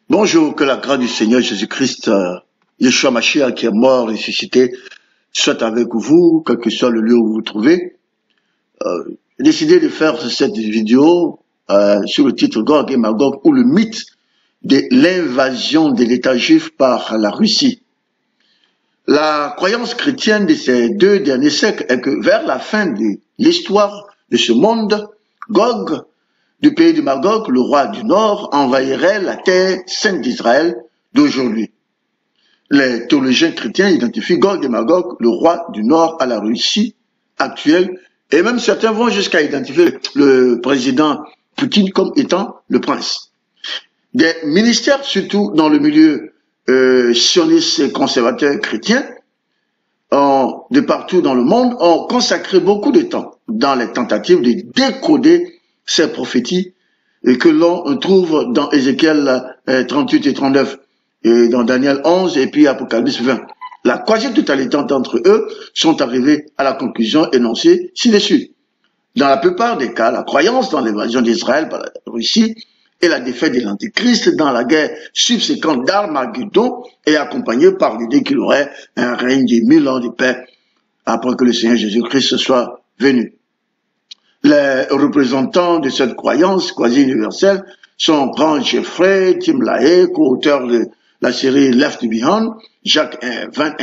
Bonjour, que la grâce du Seigneur Jésus-Christ, Yeshua Mashiach qui est mort, ressuscité, soit avec vous, quel que soit le lieu où vous vous trouvez. J'ai décidé de faire cette vidéo sur le titre Gog et Magog, ou le mythe de l'invasion de l'État juif par la Russie. La croyance chrétienne de ces 2 derniers siècles est que vers la fin de l'histoire de ce monde, Gog, du pays de Magog, le roi du Nord, envahirait la terre sainte d'Israël d'aujourd'hui. Les théologiens chrétiens identifient Gog et Magog, le roi du Nord, à la Russie actuelle, et même certains vont jusqu'à identifier le président Poutine comme étant le prince. Des ministères, surtout dans le milieu sioniste et conservateur chrétien, de partout dans le monde, ont consacré beaucoup de temps dans les tentatives de décoder ces prophéties que l'on trouve dans Ézéchiel 38 et 39, et dans Daniel 11 et puis Apocalypse 20. La quasi-totalité d'entre eux sont arrivés à la conclusion énoncée ci-dessus. Dans la plupart des cas, la croyance dans l'invasion d'Israël par la Russie et la défaite de l'Antéchrist dans la guerre subséquente d'Armageddon est accompagnée par l'idée qu'il y aurait un règne de 1000 ans de paix après que le Seigneur Jésus-Christ soit venu. Les représentants de cette croyance quasi-universelle sont Grant Jeffrey, Tim LaHaye, co-auteur de la série Left Behind, Jacques Van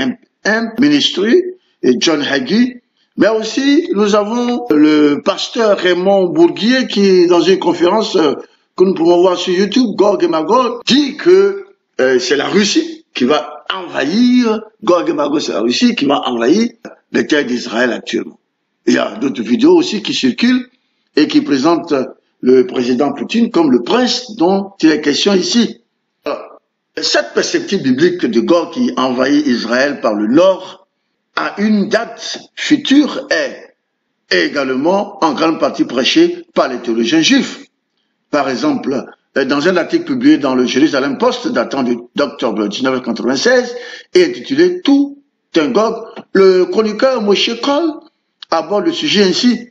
Impe Ministry et John Hagee. Mais aussi, nous avons le pasteur Raymond Bourguier qui, dans une conférence que nous pouvons voir sur YouTube, Gog et Magog, dit que c'est la Russie qui va envahir, Gog et Magog, c'est la Russie qui va envahir les terres d'Israël actuellement. Il y a d'autres vidéos aussi qui circulent et qui présentent le président Poutine comme le prince dont il est question ici. Alors, cette perspective biblique de Gog qui envahit Israël par le nord à une date future est également en grande partie prêchée par les théologiens juifs. Par exemple, dans un article publié dans le Jerusalem Post datant d'octobre 1996 et intitulé « Tout un Gog », le chroniqueur Moshe Kol aborde le sujet ainsi.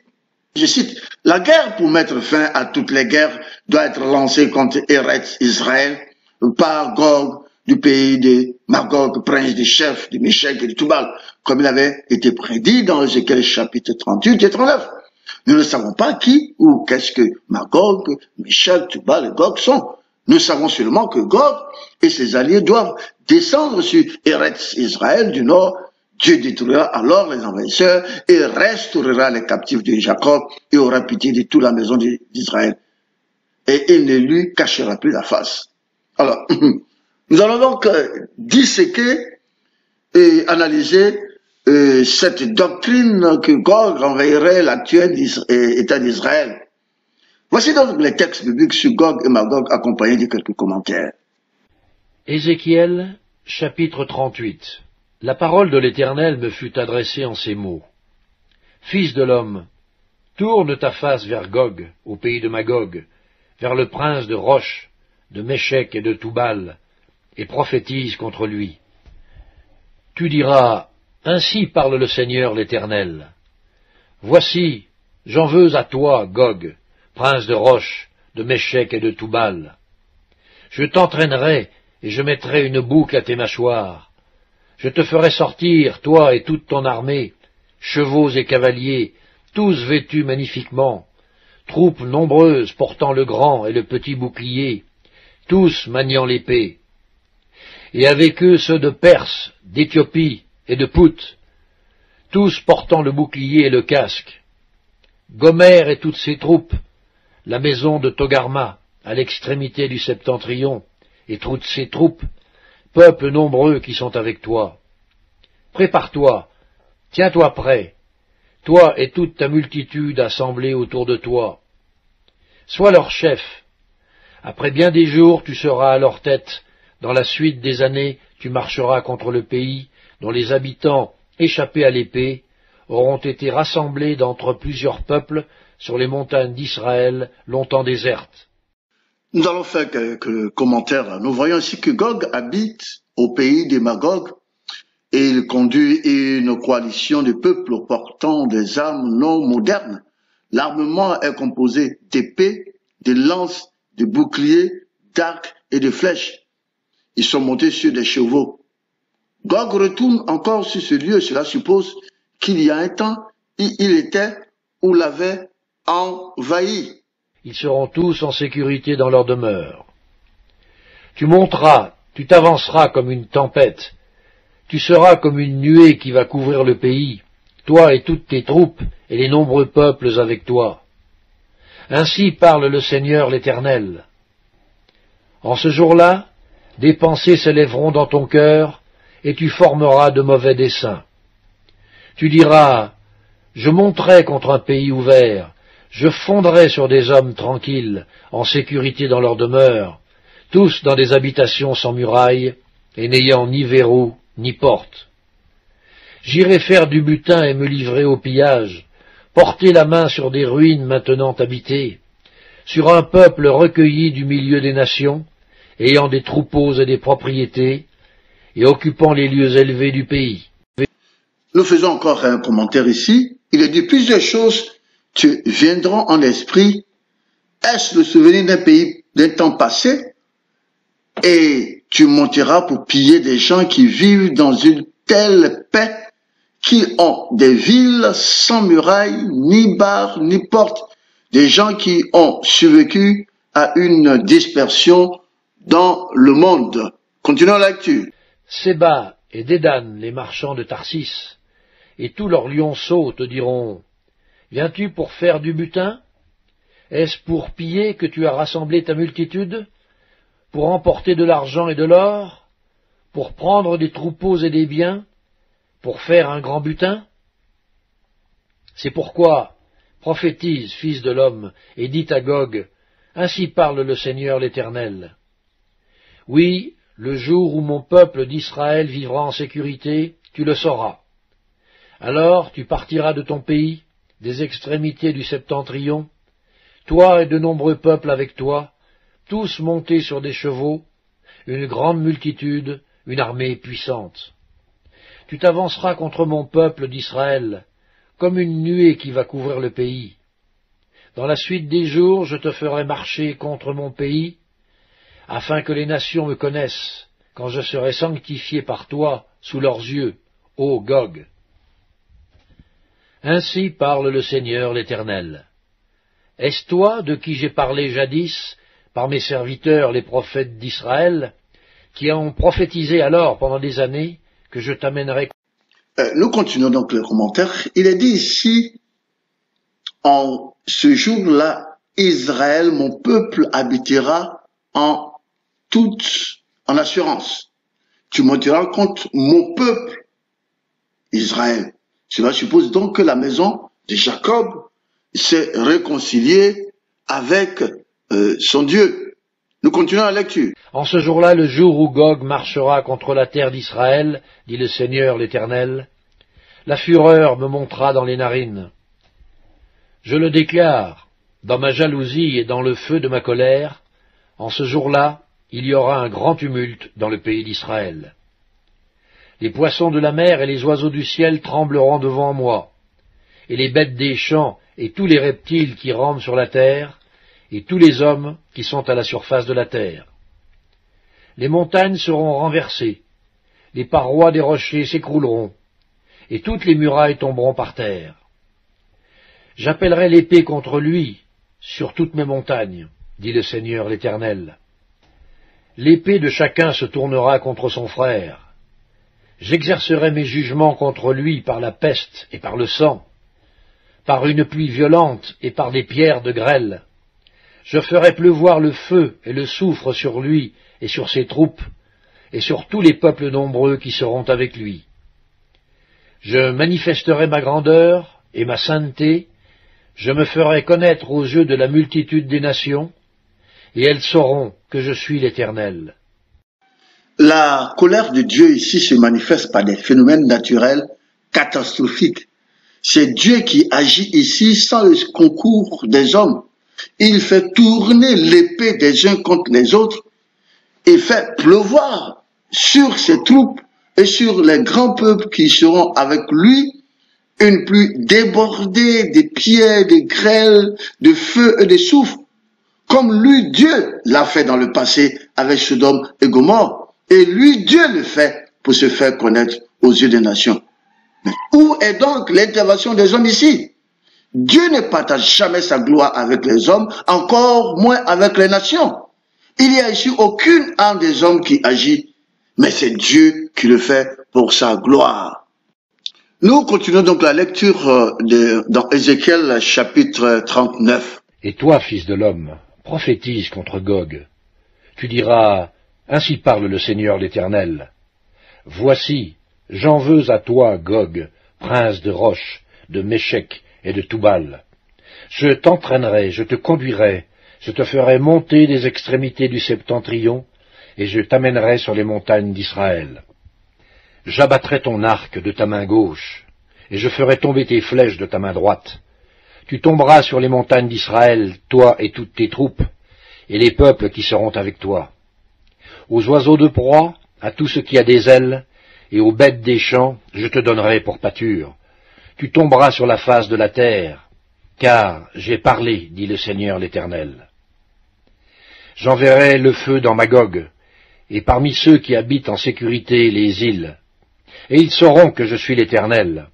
Je cite, « La guerre pour mettre fin à toutes les guerres doit être lancée contre Eretz Israël par Gog du pays de Magog, prince des chefs de Méshek et de Tubal, comme il avait été prédit dans Ézéchiel chapitre 38 et 39. Nous ne savons pas qui ou qu'est-ce que Magog, Méshek, Tubal et Gog sont. Nous savons seulement que Gog et ses alliés doivent descendre sur Eretz Israël du nord. Dieu détruira alors les envahisseurs et restaurera les captifs de Jacob et aura pitié de toute la maison d'Israël. Et il ne lui cachera plus la face. Alors, nous allons donc disséquer et analyser cette doctrine que Gog envahirait l'actuel État d'Israël. Voici donc les textes bibliques sur Gog et Magog accompagnés de quelques commentaires. Ézéchiel, chapitre 38. La parole de l'Éternel me fut adressée en ces mots. Fils de l'homme, tourne ta face vers Gog, au pays de Magog, vers le prince de Roche, de Méshek et de Tubal, et prophétise contre lui. Tu diras, ainsi parle le Seigneur l'Éternel. Voici, j'en veux à toi, Gog, prince de Roche, de Méshek et de Tubal. Je t'entraînerai et je mettrai une boucle à tes mâchoires. Je te ferai sortir, toi et toute ton armée, chevaux et cavaliers, tous vêtus magnifiquement, troupes nombreuses portant le grand et le petit bouclier, tous maniant l'épée. Et avec eux ceux de Perse, d'Éthiopie et de Pout, tous portant le bouclier et le casque. Gomère et toutes ses troupes, la maison de Togarma, à l'extrémité du septentrion, et toutes ses troupes, peuple nombreux qui sont avec toi. Prépare-toi, tiens-toi prêt, toi et toute ta multitude assemblée autour de toi. Sois leur chef. Après bien des jours, tu seras à leur tête. Dans la suite des années, tu marcheras contre le pays dont les habitants, échappés à l'épée, auront été rassemblés d'entre plusieurs peuples sur les montagnes d'Israël, longtemps désertes. Nous allons faire quelques commentaires. Nous voyons ici que Gog habite au pays des Magog et il conduit une coalition de peuples portant des armes non modernes. L'armement est composé d'épées, de lances, de boucliers, d'arcs et de flèches. Ils sont montés sur des chevaux. Gog retourne encore sur ce lieu. Cela suppose qu'il y a un temps, il était ou l'avait envahi. Ils seront tous en sécurité dans leur demeure. Tu monteras, tu t'avanceras comme une tempête. Tu seras comme une nuée qui va couvrir le pays, toi et toutes tes troupes et les nombreux peuples avec toi. Ainsi parle le Seigneur l'Éternel. En ce jour-là, des pensées s'élèveront dans ton cœur, et tu formeras de mauvais desseins. Tu diras, je monterai contre un pays ouvert, je fondrai sur des hommes tranquilles, en sécurité dans leur demeure, tous dans des habitations sans murailles, et n'ayant ni verrou ni porte. J'irai faire du butin et me livrer au pillage, porter la main sur des ruines maintenant habitées, sur un peuple recueilli du milieu des nations, ayant des troupeaux et des propriétés, et occupant les lieux élevés du pays. Nous faisons encore un commentaire ici. Il est dit plusieurs choses te viendront en esprit. Est-ce le souvenir d'un pays, d'un temps passé? Et tu monteras pour piller des gens qui vivent dans une telle paix, qui ont des villes sans murailles, ni barres, ni portes, des gens qui ont survécu à une dispersion dans le monde. Continuons la lecture. Séba et Dédan, les marchands de Tarsis, et tous leurs lionceaux te diront, viens-tu pour faire du butin? Est-ce pour piller que tu as rassemblé ta multitude? Pour emporter de l'argent et de l'or? Pour prendre des troupeaux et des biens? Pour faire un grand butin? C'est pourquoi, prophétise, fils de l'homme, et dis à Gog, ainsi parle le Seigneur l'Éternel. Oui, le jour où mon peuple d'Israël vivra en sécurité, tu le sauras. Alors tu partiras de ton pays, des extrémités du septentrion, toi et de nombreux peuples avec toi, tous montés sur des chevaux, une grande multitude, une armée puissante. Tu t'avanceras contre mon peuple d'Israël, comme une nuée qui va couvrir le pays. Dans la suite des jours, je te ferai marcher contre mon pays, afin que les nations me connaissent, quand je serai sanctifié par toi sous leurs yeux, ô Gog. Ainsi parle le Seigneur l'Éternel. Est-ce toi de qui j'ai parlé jadis, par mes serviteurs les prophètes d'Israël, qui ont prophétisé alors pendant des années, que je t'amènerai? Nous continuons donc le commentaire. Il est dit ici, en ce jour-là, Israël, mon peuple, habitera en assurance. Tu monteras contre mon peuple, Israël. Cela suppose donc que la maison de Jacob s'est réconciliée avec son Dieu. Nous continuons la lecture. En ce jour-là, le jour où Gog marchera contre la terre d'Israël, dit le Seigneur l'Éternel, la fureur me montera dans les narines. Je le déclare, dans ma jalousie et dans le feu de ma colère, en ce jour-là, il y aura un grand tumulte dans le pays d'Israël. Les poissons de la mer et les oiseaux du ciel trembleront devant moi, et les bêtes des champs et tous les reptiles qui rampent sur la terre, et tous les hommes qui sont à la surface de la terre. Les montagnes seront renversées, les parois des rochers s'écrouleront, et toutes les murailles tomberont par terre. J'appellerai l'épée contre lui sur toutes mes montagnes, dit le Seigneur l'Éternel. L'épée de chacun se tournera contre son frère. J'exercerai mes jugements contre lui par la peste et par le sang, par une pluie violente et par des pierres de grêle. Je ferai pleuvoir le feu et le soufre sur lui et sur ses troupes, et sur tous les peuples nombreux qui seront avec lui. Je manifesterai ma grandeur et ma sainteté, je me ferai connaître aux yeux de la multitude des nations, et elles sauront que je suis l'Éternel. La colère de Dieu ici se manifeste par des phénomènes naturels catastrophiques. C'est Dieu qui agit ici sans le concours des hommes. Il fait tourner l'épée des uns contre les autres et fait pleuvoir sur ses troupes et sur les grands peuples qui seront avec lui, une pluie débordée de pierres, de grêle, de feu et de soufre, comme lui, Dieu, l'a fait dans le passé avec Sodome et Gomorrhe. Et lui, Dieu le fait pour se faire connaître aux yeux des nations. Mais où est donc l'intervention des hommes ici? Dieu ne partage jamais sa gloire avec les hommes, encore moins avec les nations. Il n'y a ici aucune âme des hommes qui agit, mais c'est Dieu qui le fait pour sa gloire. Nous continuons donc la lecture dans Ézéchiel chapitre 39. Et toi, fils de l'homme, prophétise contre Gog. Tu diras, ainsi parle le Seigneur l'Éternel. Voici, j'en veux à toi, Gog, prince de Roche, de Méchec et de Toubal. Je t'entraînerai, je te conduirai, je te ferai monter des extrémités du septentrion, et je t'amènerai sur les montagnes d'Israël. J'abattrai ton arc de ta main gauche, et je ferai tomber tes flèches de ta main droite. Tu tomberas sur les montagnes d'Israël, toi et toutes tes troupes, et les peuples qui seront avec toi. Aux oiseaux de proie, à tout ce qui a des ailes, et aux bêtes des champs, je te donnerai pour pâture. Tu tomberas sur la face de la terre, car j'ai parlé, dit le Seigneur l'Éternel. J'enverrai le feu dans Magog, et parmi ceux qui habitent en sécurité les îles, et ils sauront que je suis l'Éternel.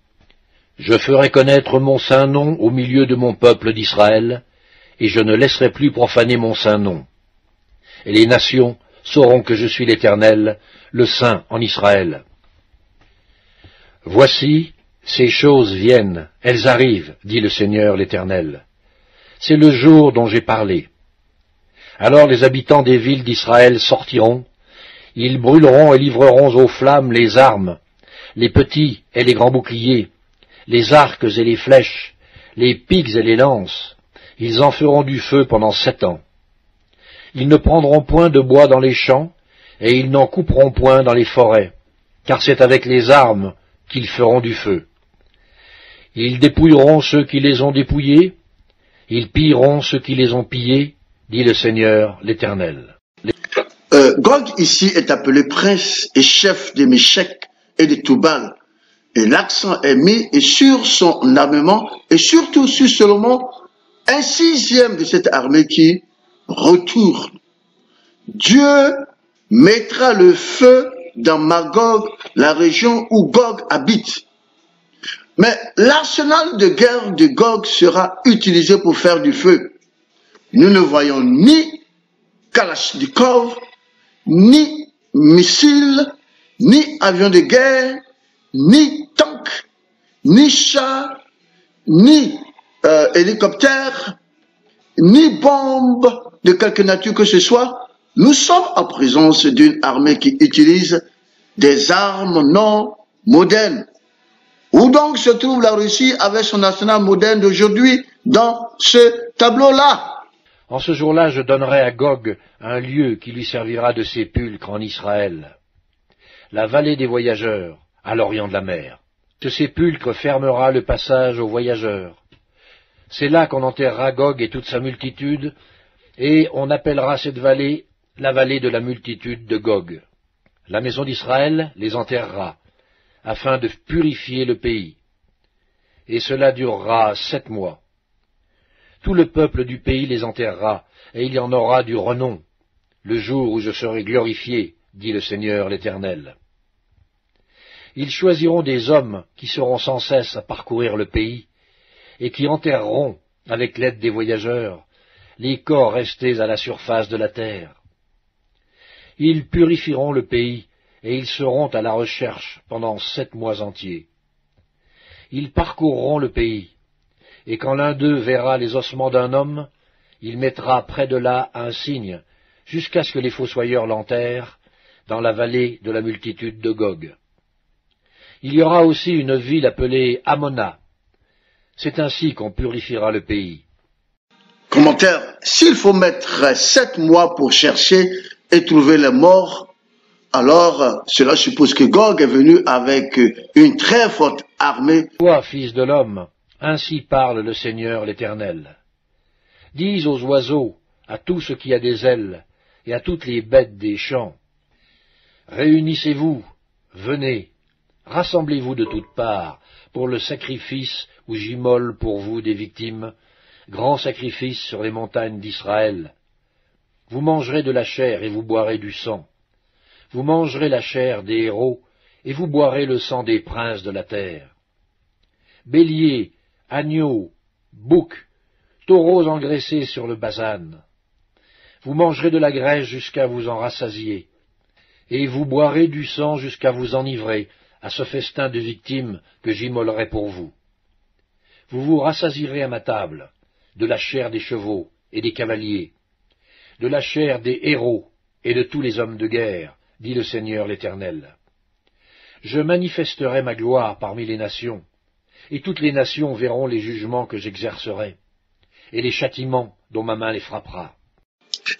Je ferai connaître mon saint nom au milieu de mon peuple d'Israël, et je ne laisserai plus profaner mon saint nom. Et les nations sauront que je suis l'Éternel, le Saint en Israël. Voici, ces choses viennent, elles arrivent, dit le Seigneur l'Éternel. C'est le jour dont j'ai parlé. Alors les habitants des villes d'Israël sortiront, ils brûleront et livreront aux flammes les armes, les petits et les grands boucliers, les arcs et les flèches, les pics et les lances. Ils en feront du feu pendant 7 ans. Ils ne prendront point de bois dans les champs, et ils n'en couperont point dans les forêts, car c'est avec les armes qu'ils feront du feu. Ils dépouilleront ceux qui les ont dépouillés, ils pilleront ceux qui les ont pillés, dit le Seigneur l'Éternel. Gog ici est appelé prince et chef de Méchec et de Toubal. Et l'accent est mis sur son armement et surtout sur seulement 1/6 de cette armée qui retourne. Dieu mettra le feu dans Magog, la région où Gog habite. Mais l'arsenal de guerre de Gog sera utilisé pour faire du feu. Nous ne voyons ni Kalachnikov, ni missiles, ni avions de guerre, ni tanks, ni chars, ni hélicoptères, ni bombes de quelque nature que ce soit. Nous sommes en présence d'une armée qui utilise des armes non modernes. Où donc se trouve la Russie avec son arsenal moderne d'aujourd'hui dans ce tableau-là? En ce jour-là, je donnerai à Gog un lieu qui lui servira de sépulcre en Israël, la vallée des voyageurs, à l'orient de la mer. Ce sépulcre fermera le passage aux voyageurs. C'est là qu'on enterrera Gog et toute sa multitude, et on appellera cette vallée la vallée de la multitude de Gog. La maison d'Israël les enterrera, afin de purifier le pays. Et cela durera 7 mois. Tout le peuple du pays les enterrera, et il y en aura du renom, le jour où je serai glorifié, dit le Seigneur l'Éternel. Ils choisiront des hommes qui seront sans cesse à parcourir le pays, et qui enterreront, avec l'aide des voyageurs, les corps restés à la surface de la terre. Ils purifieront le pays, et ils seront à la recherche pendant 7 mois entiers. Ils parcourront le pays, et quand l'un d'eux verra les ossements d'un homme, il mettra près de là un signe, jusqu'à ce que les fossoyeurs l'enterrent dans la vallée de la multitude de Gog. Il y aura aussi une ville appelée Amona. C'est ainsi qu'on purifiera le pays. Commentaire: s'il faut mettre 7 mois pour chercher et trouver les morts, alors cela suppose que Gog est venu avec une très forte armée. Toi, fils de l'homme, ainsi parle le Seigneur l'Éternel. Dis aux oiseaux, à tout ce qui a des ailes, et à toutes les bêtes des champs, réunissez-vous, venez, rassemblez-vous de toutes parts pour le sacrifice où j'immole pour vous des victimes, grand sacrifice sur les montagnes d'Israël. Vous mangerez de la chair et vous boirez du sang. Vous mangerez la chair des héros et vous boirez le sang des princes de la terre. Béliers, agneaux, boucs, taureaux engraissés sur le Basan. Vous mangerez de la graisse jusqu'à vous en rassasier, et vous boirez du sang jusqu'à vous enivrer à ce festin de victimes que j'immolerai pour vous. Vous vous rassasierez à ma table de la chair des chevaux et des cavaliers, de la chair des héros et de tous les hommes de guerre, dit le Seigneur l'Éternel. Je manifesterai ma gloire parmi les nations, et toutes les nations verront les jugements que j'exercerai, et les châtiments dont ma main les frappera.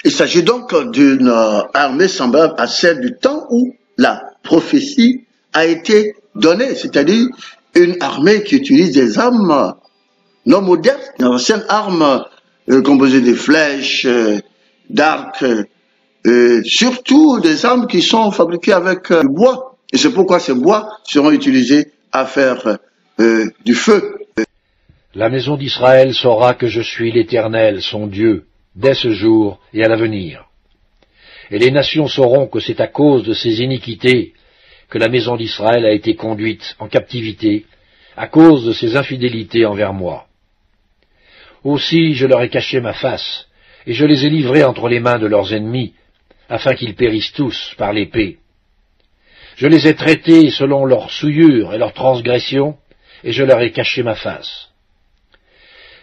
Il s'agit donc d'une armée semblable à celle du temps où la prophétie a été donnée, c'est-à-dire une armée qui utilise des armes non modernes, d'anciennes armes composées de flèches, d'arcs, surtout des armes qui sont fabriquées avec du bois. Et c'est pourquoi ces bois seront utilisés à faire du feu. La maison d'Israël saura que je suis l'Éternel, son Dieu, dès ce jour et à l'avenir. Et les nations sauront que c'est à cause de ces iniquités que la maison d'Israël a été conduite en captivité, à cause de ses infidélités envers moi. Aussi je leur ai caché ma face, et je les ai livrés entre les mains de leurs ennemis, afin qu'ils périssent tous par l'épée. Je les ai traités selon leurs souillures et leurs transgressions, et je leur ai caché ma face.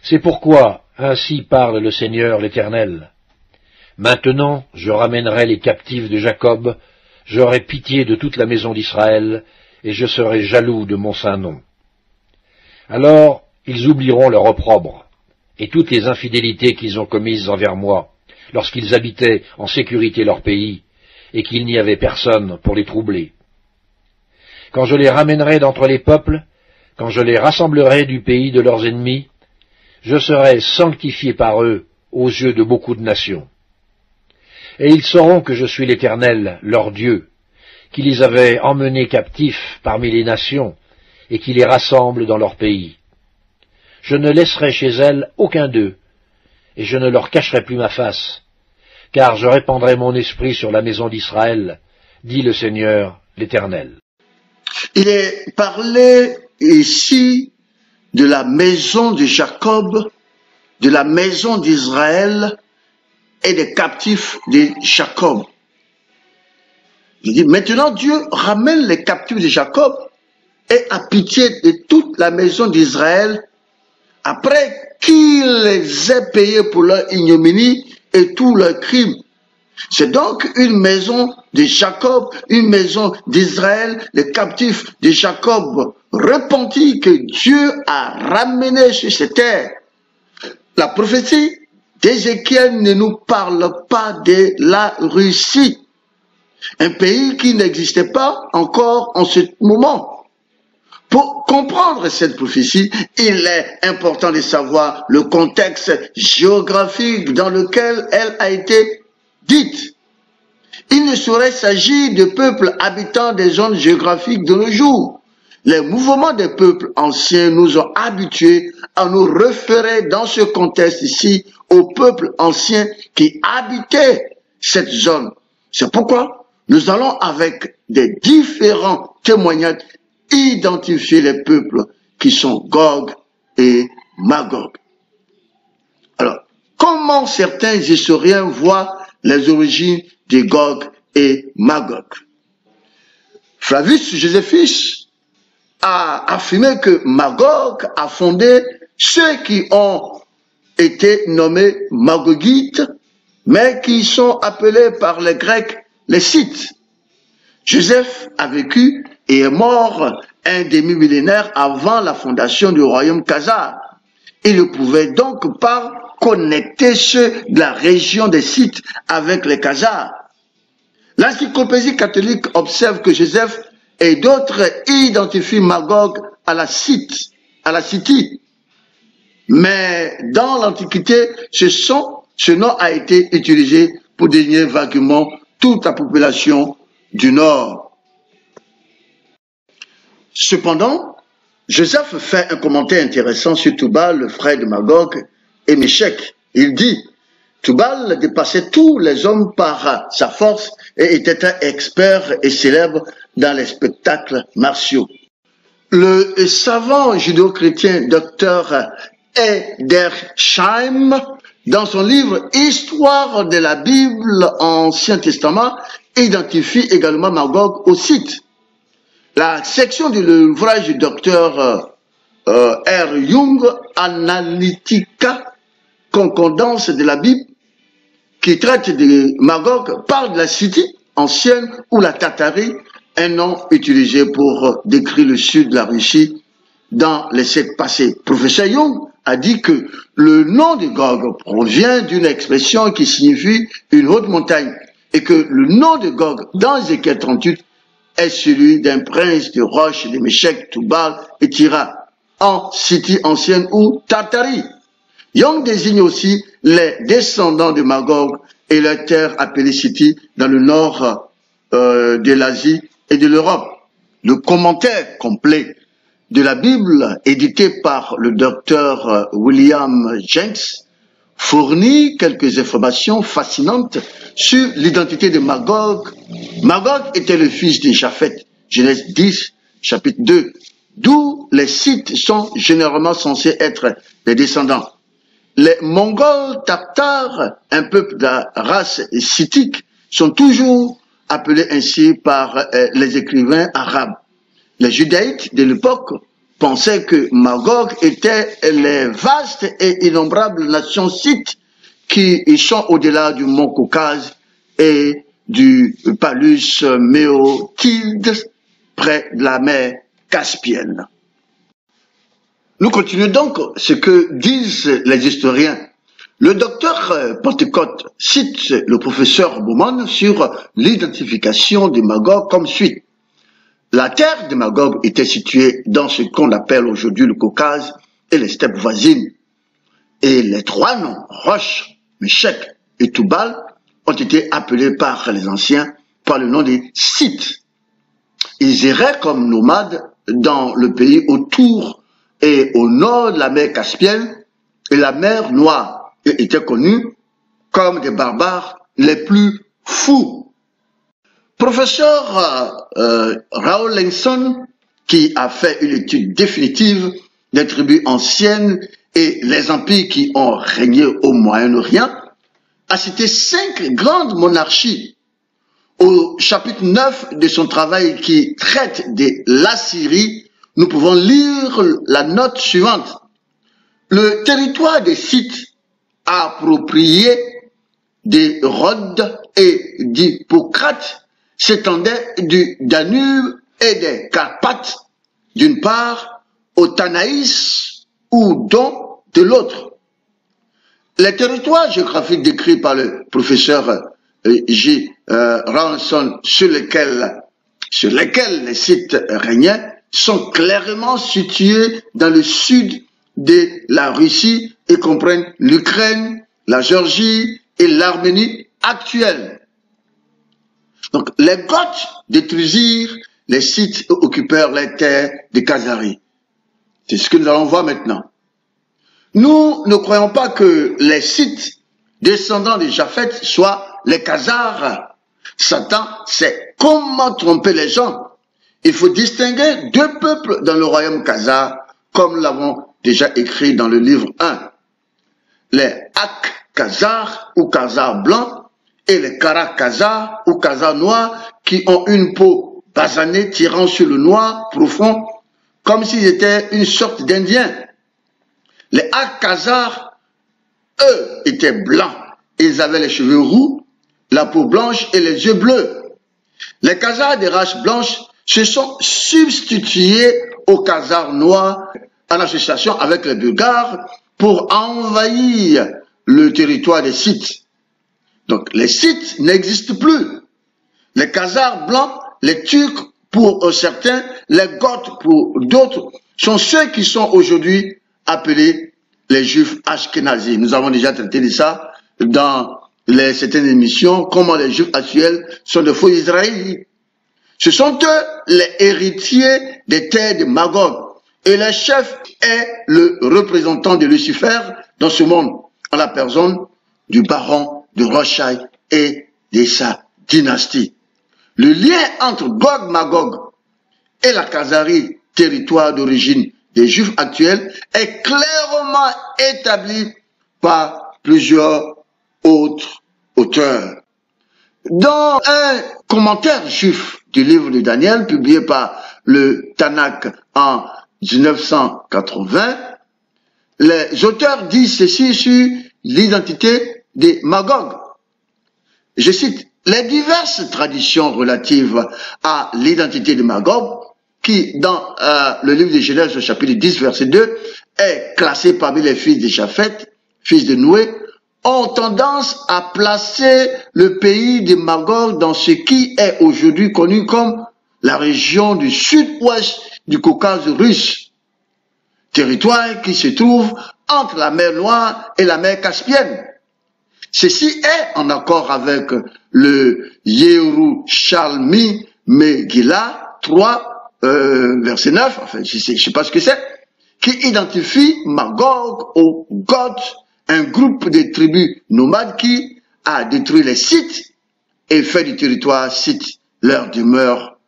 C'est pourquoi, ainsi parle le Seigneur l'Éternel. Maintenant je ramènerai les captifs de Jacob, j'aurai pitié de toute la maison d'Israël, et je serai jaloux de mon saint nom. Alors ils oublieront leur opprobre, et toutes les infidélités qu'ils ont commises envers moi, lorsqu'ils habitaient en sécurité leur pays, et qu'il n'y avait personne pour les troubler. Quand je les ramènerai d'entre les peuples, quand je les rassemblerai du pays de leurs ennemis, je serai sanctifié par eux aux yeux de beaucoup de nations. Et ils sauront que je suis l'Éternel, leur Dieu, qui les avait emmenés captifs parmi les nations, et qui les rassemble dans leur pays. Je ne laisserai chez elles aucun d'eux, et je ne leur cacherai plus ma face, car je répandrai mon esprit sur la maison d'Israël, dit le Seigneur l'Éternel. Il est parlé ici de la maison de Jacob, de la maison d'Israël et des captifs de Jacob. Il dit, maintenant Dieu ramène les captifs de Jacob et a pitié de toute la maison d'Israël après qu'il les ait payés pour leur ignominie et tous leurs crimes. C'est donc une maison de Jacob, une maison d'Israël, les captifs de Jacob repentis que Dieu a ramenés sur cette terre. La prophétie d'Ézéchiel ne nous parle pas de la Russie, un pays qui n'existait pas encore en ce moment. Pour comprendre cette prophétie, il est important de savoir le contexte géographique dans lequel elle a été dite. Il ne saurait s'agir de peuples habitant des zones géographiques de nos jours. Les mouvements des peuples anciens nous ont habitués à nous référer dans ce contexte ici aux peuples anciens qui habitaient cette zone. C'est pourquoi nous allons avec des différents témoignages identifier les peuples qui sont Gog et Magog. Alors, comment certains historiens voient les origines de Gog et Magog? Flavius Joséphus a affirmé que Magog a fondé ceux qui ont été nommés Magogites, mais qui sont appelés par les Grecs les Scythes. Joseph a vécu et est mort un demi-millénaire avant la fondation du royaume khazar. Il ne pouvait donc pas connecter ceux de la région des Scythes avec les Khazars. L'encyclopédie catholique observe que Joseph et d'autres identifient Magog à la Scythie. Mais dans l'Antiquité, ce nom a été utilisé pour désigner vaguement toute la population du Nord. Cependant, Joseph fait un commentaire intéressant sur Tubal, le frère de Magog et Méchec. Il dit, Tubal dépassait tous les hommes par sa force et était un expert et célèbre dans les spectacles martiaux. Le savant judéo-chrétien Dr. Edersheim, dans son livre Histoire de la Bible Ancien Testament, identifie également Magog au Scythe. La section de l'ouvrage du Dr. R. Young, Analytica, concordance de la Bible, qui traite de Magog, parle de la Scythie ancienne ou la Tartarie, un nom utilisé pour décrire le sud de la Russie dans les siècles passés. Professeur Young a dit que le nom de Gog provient d'une expression qui signifie une haute montagne et que le nom de Gog dans Ézéchiel 38 est celui d'un prince de Roche, de Méchec, Tubal et Tira, en Scythie ancienne ou Tartarie. Young désigne aussi les descendants de Magog et leur terre appelée Scythie dans le nord de l'Asie et de l'Europe. Le commentaire complet de la Bible, édité par le docteur William Jenks, fournit quelques informations fascinantes sur l'identité de Magog. Magog était le fils de Japhet, Genèse 10, chapitre 2, d'où les Scythes sont généralement censés être les descendants. Les Mongols tartares, un peuple de la race scythique, sont toujours appelés ainsi par les écrivains arabes. Les judaïtes de l'époque pensaient que Magog était les vastes et innombrables nations scythes qui sont au-delà du mont Caucase et du Palus Méotides, près de la mer Caspienne. Nous continuons donc ce que disent les historiens. Le docteur Pentecôte cite le professeur Baumann sur l'identification de Magog comme suit. La terre de Magog était située dans ce qu'on appelle aujourd'hui le Caucase et les steppes voisines. Et les trois noms, Roche, Méchec et Tubal, ont été appelés par les anciens par le nom des Scythes. Ils erraient comme nomades dans le pays autour et au nord de la mer Caspienne et la mer Noire et étaient connus comme des barbares les plus fous. Professeur Rawlinson, qui a fait une étude définitive des tribus anciennes et les empires qui ont régné au Moyen-Orient, a cité 5 grandes monarchies. Au chapitre 9 de son travail qui traite de l'Assyrie, nous pouvons lire la note suivante. Le territoire des Scythes approprié des Rhodes et d'Hippocrate s'étendait du Danube et des Carpates d'une part, au Tanaïs ou Don de l'autre. Les territoires géographiques décrits par le professeur J. Rawlinson sur lesquels les Scythes régnaient sont clairement situés dans le sud de la Russie et comprennent l'Ukraine, la Géorgie et l'Arménie actuelle. Donc les Goths détruisirent les Scythes et occupèrent les terres des Khazaris. C'est ce que nous allons voir maintenant. Nous ne croyons pas que les Scythes, descendants de Japhet, soient les Khazars. Satan sait comment tromper les gens. Il faut distinguer 2 peuples dans le royaume khazar, comme l'avons déjà écrit dans le livre 1. Les Ak-Khazars ou Khazars blancs et les Kara-Khazars ou Khazars noirs qui ont une peau basanée tirant sur le noir profond, comme s'ils étaient une sorte d'Indiens. Les Ak-Khazars, eux, étaient blancs. Ils avaient les cheveux roux, la peau blanche et les yeux bleus. Les Khazars des races blanches se sont substitués aux Khazars noirs en association avec les Bulgares pour envahir le territoire des Scythes. Donc les Scythes n'existent plus. Les Khazars blancs, les Turcs pour certains, les Goths pour d'autres, sont ceux qui sont aujourd'hui appelés les Juifs Ashkénazis. Nous avons déjà traité de ça dans certaines émissions, comment les Juifs actuels sont de faux Israélites. Ce sont eux les héritiers des terres de Magog. Et le chef est le représentant de Lucifer dans ce monde, en la personne du baron de Rothschild et de sa dynastie. Le lien entre Gog-Magog et la Khazarie, territoire d'origine des Juifs actuels, est clairement établi par plusieurs autres auteurs. Dans un commentaire juif du livre de Daniel, publié par le Tanakh en 1980, les auteurs disent ceci sur l'identité de Magog. Je cite, les diverses traditions relatives à l'identité de Magog, qui dans le livre de Genèse, au chapitre 10, verset 2, est classé parmi les fils de Japheth, fils de Noé, ont tendance à placer le pays de Magog dans ce qui est aujourd'hui connu comme la région du sud-ouest du Caucase russe, territoire qui se trouve entre la mer Noire et la mer Caspienne. Ceci est en accord avec le Yerushalmi Megillah 3, verset 9, enfin je sais pas ce que c'est, qui identifie Magog aux Goths, un groupe de tribus nomades qui a détruit les Scythes et fait du territoire scythe leur demeure.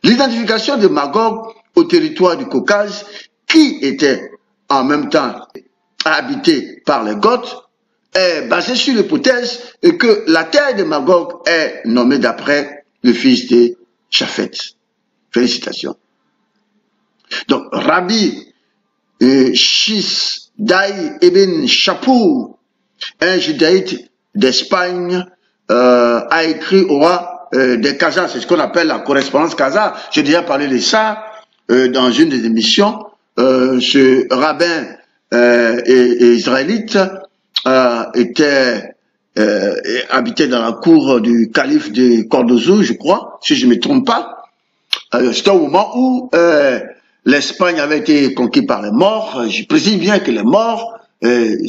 L'identification de Magog au territoire du Caucase, qui était en même temps habité par les Goths, est basée sur l'hypothèse que la terre de Magog est nommée d'après le fils de Japheth. Félicitations. Donc, Rabbi Shisdaï Ibn Shapur, un judaïte d'Espagne, a écrit au roi des Khazars, c'est ce qu'on appelle la correspondance khazare. J'ai déjà parlé de ça dans une des émissions. Ce rabbin israélite habitait dans la cour du calife de Cordozo, je crois, si je ne me trompe pas. C'était au moment où l'Espagne avait été conquise par les morts. Je précise bien que les morts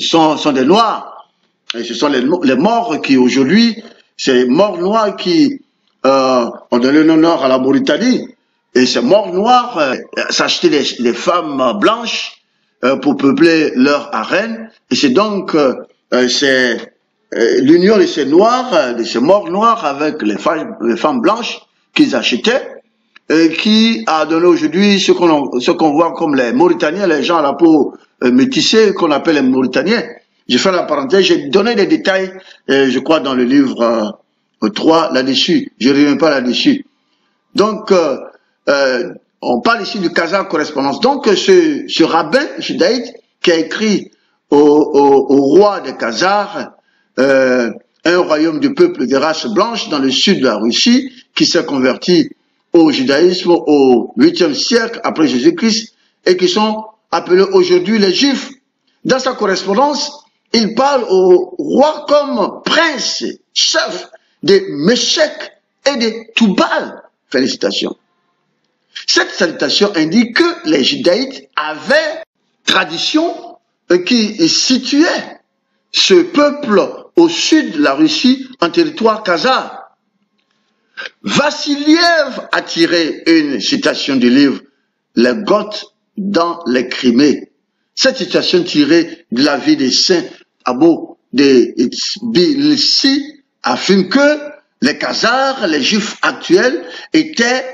sont des noirs. Et ce sont les morts qui aujourd'hui, c'est les morts noirs qui ont donné l'honneur à la Mauritanie. Et ces morts noirs s'achetaient des femmes blanches pour peupler leur harem. Et c'est donc l'union de ces noirs, de ces morts noirs avec les femmes blanches qu'ils achetaient, qui a donné aujourd'hui ce qu'on voit comme les Mauritaniens, les gens à la peau métissée qu'on appelle les Mauritaniens. J'ai fait la parenthèse, j'ai donné des détails, je crois, dans le livre 3 là-dessus. Je ne reviens pas là-dessus. Donc, on parle ici du Khazar correspondance. Donc, ce rabbin judaïque qui a écrit au roi des Khazars, un royaume de peuple de race blanche dans le sud de la Russie, qui s'est converti au judaïsme au 8e siècle après Jésus-Christ et qui sont appelés aujourd'hui les Juifs. Dans sa correspondance, il parle au roi comme prince, chef de Méchec et de Toubal. Félicitations. Cette salutation indique que les judaïtes avaient tradition qui situait ce peuple au sud de la Russie en territoire khazar. Vassiliev a tiré une citation du livre « Les Goths dans les Crimées ». Cette citation tirée de la vie des saints Abou de Tbilissi affirme que les Khazars, les Juifs actuels, étaient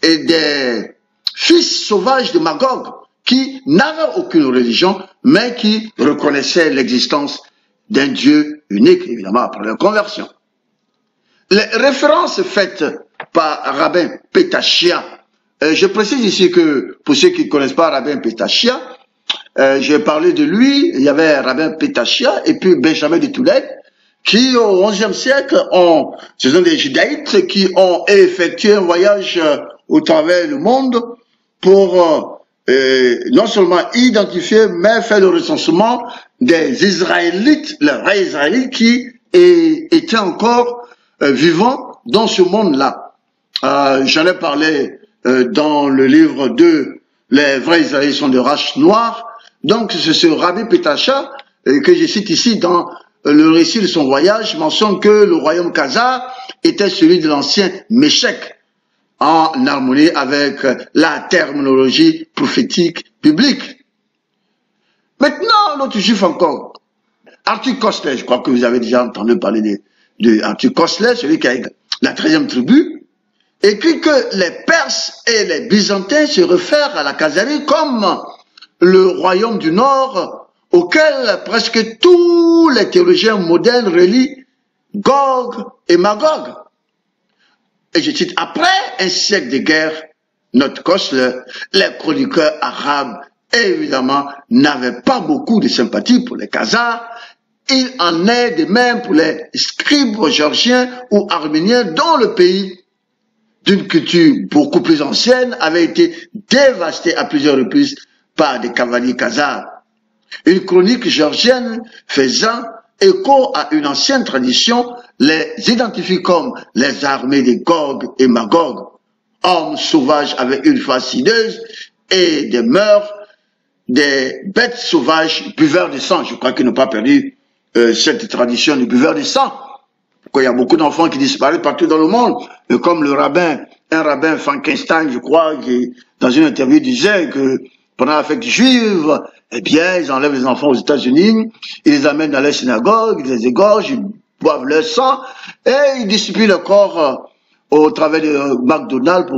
des fils sauvages de Magog qui n'avaient aucune religion, mais qui reconnaissaient l'existence d'un Dieu unique, évidemment, après leur conversion. Les références faites par Rabbin Petachia, je précise ici que, pour ceux qui ne connaissent pas Rabbin Petachia, j'ai parlé de lui, il y avait Rabbin Petachia et puis Benjamin de Tolède, qui au XIe siècle, ce sont des judaïtes qui ont effectué un voyage au travers du monde pour non seulement identifier, mais faire le recensement des Israélites, les vrais Israélites qui étaient encore vivants dans ce monde-là. J'en ai parlé dans le livre 2, les vrais Israélites sont de race noire. Donc c'est ce Rabbi Petachia que je cite ici dans le récit de son voyage, mentionne que le royaume khazar était celui de l'ancien Méchec. en harmonie avec la terminologie prophétique biblique. Maintenant, l'autre juif encore, Arthur Koestler, je crois que vous avez déjà entendu parler de Arthur Koestler, celui qui a la 13e tribu, écrit que les Perses et les Byzantins se réfèrent à la Khazarie comme le royaume du Nord auquel presque tous les théologiens modernes relient Gog et Magog. Et je cite, après un siècle de guerre, notre Koestler, les chroniqueurs arabes, évidemment, n'avaient pas beaucoup de sympathie pour les Khazars. Il en est de même pour les scribes géorgiens ou arméniens dont le pays, d'une culture beaucoup plus ancienne, avait été dévasté à plusieurs reprises par des cavaliers khazars. Une chronique géorgienne faisant écho à une ancienne tradition les identifie comme les armées de Gog et Magog, hommes sauvages avec une face sinueuse et des mœurs, des bêtes sauvages buveurs de sang. Je crois qu'ils n'ont pas perdu cette tradition du buveur de sang. Il y a beaucoup d'enfants qui disparaissent partout dans le monde, comme un rabbin Frankenstein, je crois, qui dans une interview disait que pendant la fête juive, eh bien, ils enlèvent les enfants aux États-Unis, ils les amènent dans les synagogues, ils les égorgent, ils boivent leur sang, et ils distribuent le corps au travers de McDonald's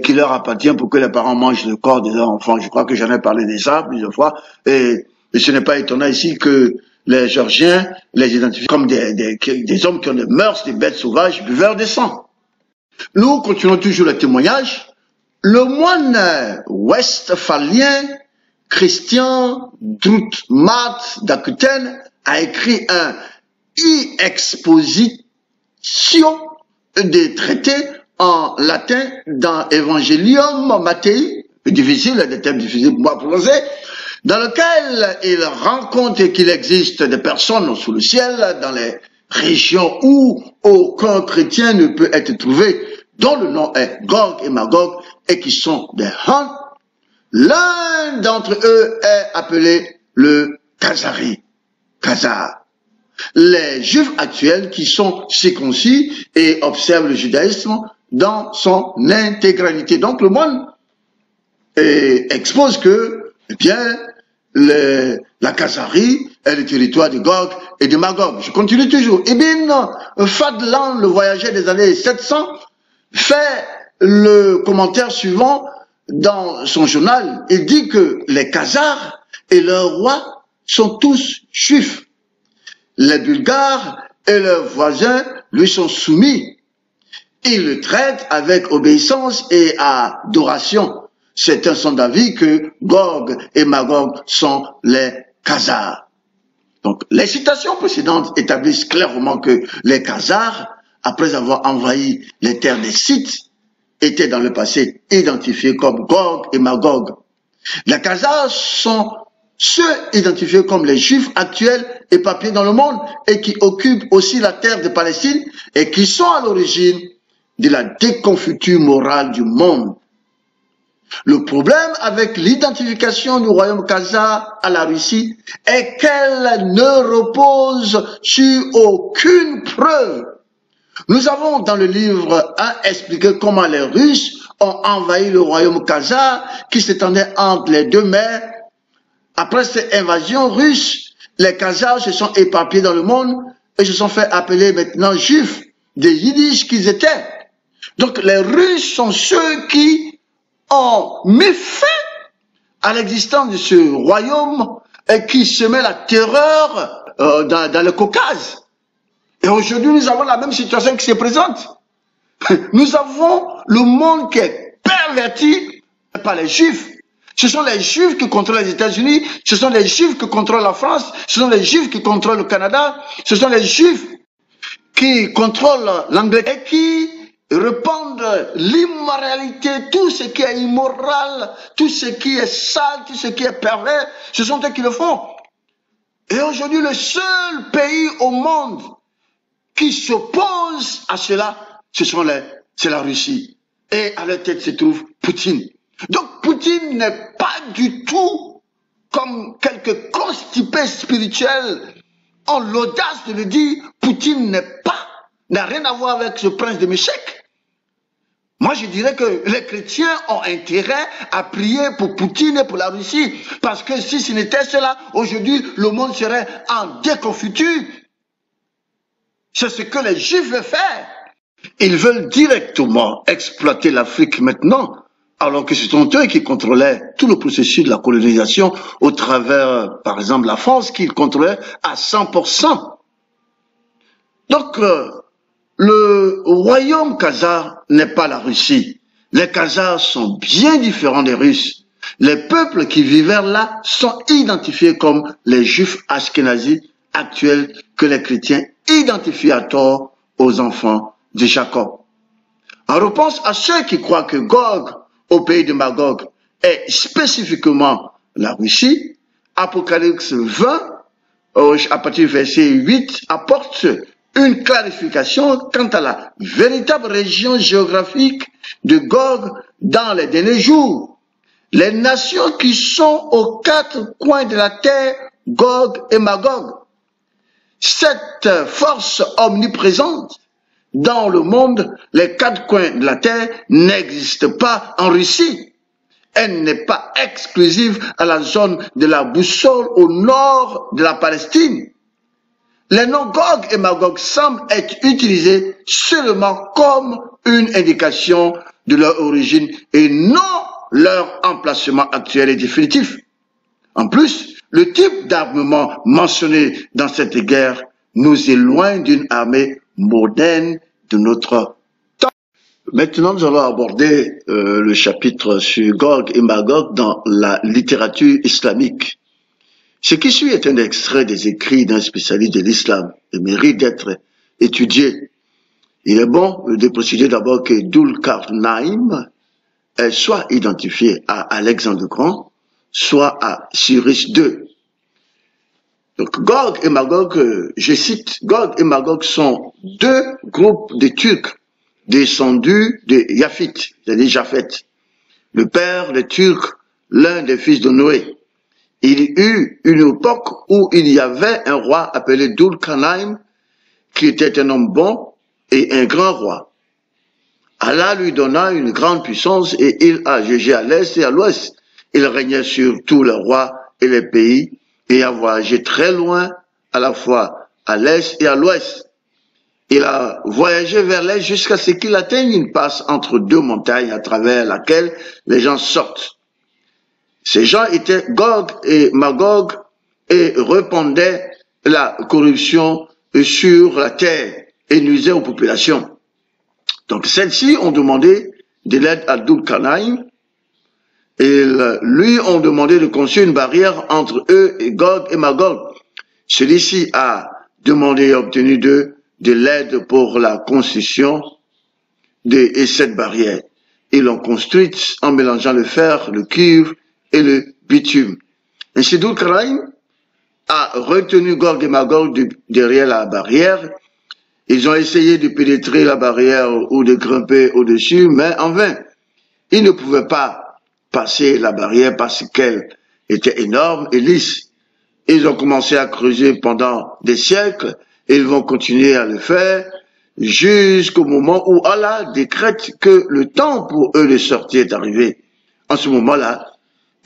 qui leur appartient pour que les parents mangent le corps de leurs enfants. Je crois que j'en ai parlé de ça plusieurs fois, et ce n'est pas étonnant ici que les Géorgiens les identifient comme des hommes qui ont des mœurs, des bêtes sauvages, buveurs de sang. Nous continuons toujours le témoignage. Le moine westphalien Christian Droutmat d'Aquitaine a écrit un exposition des traités en latin dans Evangelium Mattei, difficile, des thèmes difficiles pour moi prononcer, dans lequel il rend compte qu'il existe des personnes sous le ciel dans les régions où aucun chrétien ne peut être trouvé, dont le nom est Gog et Magog, et qui sont des Huns. L'un d'entre eux est appelé le Khazari, Khazar. Les Juifs actuels qui sont circoncis et observent le judaïsme dans son intégralité. Donc le moine expose que, eh bien, la Khazarie est le territoire de Gog et de Magog. Je continue toujours. Ibn Fadlan, le voyageur des années 700, fait le commentaire suivant dans son journal. Il dit que les Khazars et leurs rois sont tous juifs. Les Bulgares et leurs voisins lui sont soumis. Ils le traitent avec obéissance et adoration. Certains sont d'avis que Gog et Magog sont les Khazars. Donc, les citations précédentes établissent clairement que les Khazars, après avoir envahi les terres des Scythes, étaient dans le passé identifiés comme Gog et Magog. Les Khazars sont ceux identifiés comme les Juifs actuels éparpillés dans le monde et qui occupent aussi la terre de Palestine et qui sont à l'origine de la déconfiture morale du monde. Le problème avec l'identification du royaume khazar à la Russie est qu'elle ne repose sur aucune preuve. Nous avons dans le livre 1 expliqué comment les Russes ont envahi le royaume khazar qui s'étendait entre les deux mers. Après cette invasion russe, les Khazars se sont éparpillés dans le monde et se sont fait appeler maintenant juifs, des yiddish qu'ils étaient. Donc les Russes sont ceux qui ont mis fin à l'existence de ce royaume et qui semait la terreur dans le Caucase. Et aujourd'hui, nous avons la même situation qui se présente. Nous avons le monde qui est perverti par les Juifs. Ce sont les Juifs qui contrôlent les États-Unis, ce sont les Juifs qui contrôlent la France, ce sont les Juifs qui contrôlent le Canada, ce sont les Juifs qui contrôlent l'Angleterre et qui répandent l'immoralité, tout ce qui est immoral, tout ce qui est sale, tout ce qui est pervers, ce sont eux qui le font. Et aujourd'hui, le seul pays au monde qui s'oppose à cela, c'est la Russie. Et à leur tête se trouve Poutine. Donc Poutine n'est pas du tout comme quelques constipés spirituels ont l'audace de le dire. Poutine n'a rien à voir avec ce prince de Méchec. Moi, je dirais que les chrétiens ont intérêt à prier pour Poutine et pour la Russie. Parce que si ce n'était cela, aujourd'hui, le monde serait en déconfiture. C'est ce que les Juifs veulent faire. Ils veulent directement exploiter l'Afrique maintenant, alors que ce sont eux qui contrôlaient tout le processus de la colonisation au travers, par exemple, la France, qu'ils contrôlaient à 100%. Donc, le royaume khazar n'est pas la Russie. Les Khazars sont bien différents des Russes. Les peuples qui vivaient là sont identifiés comme les Juifs ashkénazis actuels que les chrétiens identifient à tort aux enfants de Jacob. En réponse à ceux qui croient que Gog, au pays de Magog, est spécifiquement la Russie, Apocalypse 20, à partir du verset 8, apporte une clarification quant à la véritable région géographique de Gog dans les derniers jours. Les nations qui sont aux quatre coins de la terre, Gog et Magog. Cette force omniprésente dans le monde, les quatre coins de la terre, n'existe pas en Russie. Elle n'est pas exclusive à la zone de la boussole au nord de la Palestine. Les noms Gog et Magog semblent être utilisés seulement comme une indication de leur origine et non leur emplacement actuel et définitif. En plus, le type d'armement mentionné dans cette guerre nous éloigne d'une armée moderne de notre temps. Maintenant, nous allons aborder le chapitre sur Gog et Magog dans la littérature islamique. Ce qui suit est un extrait des écrits d'un spécialiste de l'islam et mérite d'être étudié. Il est bon de préciser d'abord que Dul-Qarnaim est soit identifié à Alexandre le Grand, soit à Cyrus II. Donc Gog et Magog, je cite, Gog et Magog sont deux groupes de Turcs descendus de Yafit, c'est-à-dire Japhet, le père des Turcs, l'un des fils de Noé. Il y eut une époque où il y avait un roi appelé Dul-Qarnaim, qui était un homme bon et un grand roi. Allah lui donna une grande puissance et il a jugé à l'est et à l'ouest. Il régnait sur tous les rois et les pays et a voyagé très loin, à la fois à l'est et à l'ouest. Il a voyagé vers l'est jusqu'à ce qu'il atteigne une passe entre deux montagnes à travers laquelle les gens sortent. Ces gens étaient Gog et Magog et répandaient la corruption sur la terre et nuisaient aux populations. Donc celles-ci ont demandé de l'aide à Dul-Qarnaim et lui ont demandé de construire une barrière entre eux et Gog et Magog. Celui-ci a demandé et obtenu d'eux de l'aide pour la construction de cette barrière. Ils l'ont construite en mélangeant le fer, le cuivre et le bitume. Ainsi Dul-Qarnaim a retenu Gog et Magog derrière la barrière. Ils ont essayé de pénétrer la barrière ou de grimper au-dessus, mais en vain. Ils ne pouvaient pas passer la barrière parce qu'elle était énorme et lisse. Ils ont commencé à creuser pendant des siècles et ils vont continuer à le faire jusqu'au moment où Allah décrète que le temps pour eux de sortir est arrivé. En ce moment-là,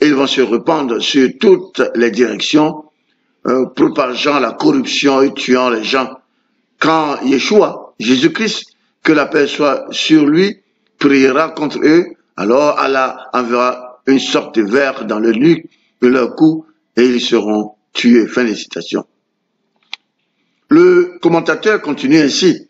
ils vont se répandre sur toutes les directions, propageant la corruption et tuant les gens. Quand Yeshua, Jésus-Christ, que la paix soit sur lui, priera contre eux, alors Allah enverra une sorte de ver dans le nuque de leur cou et ils seront tués. Fin de citation. Le commentateur continue ainsi.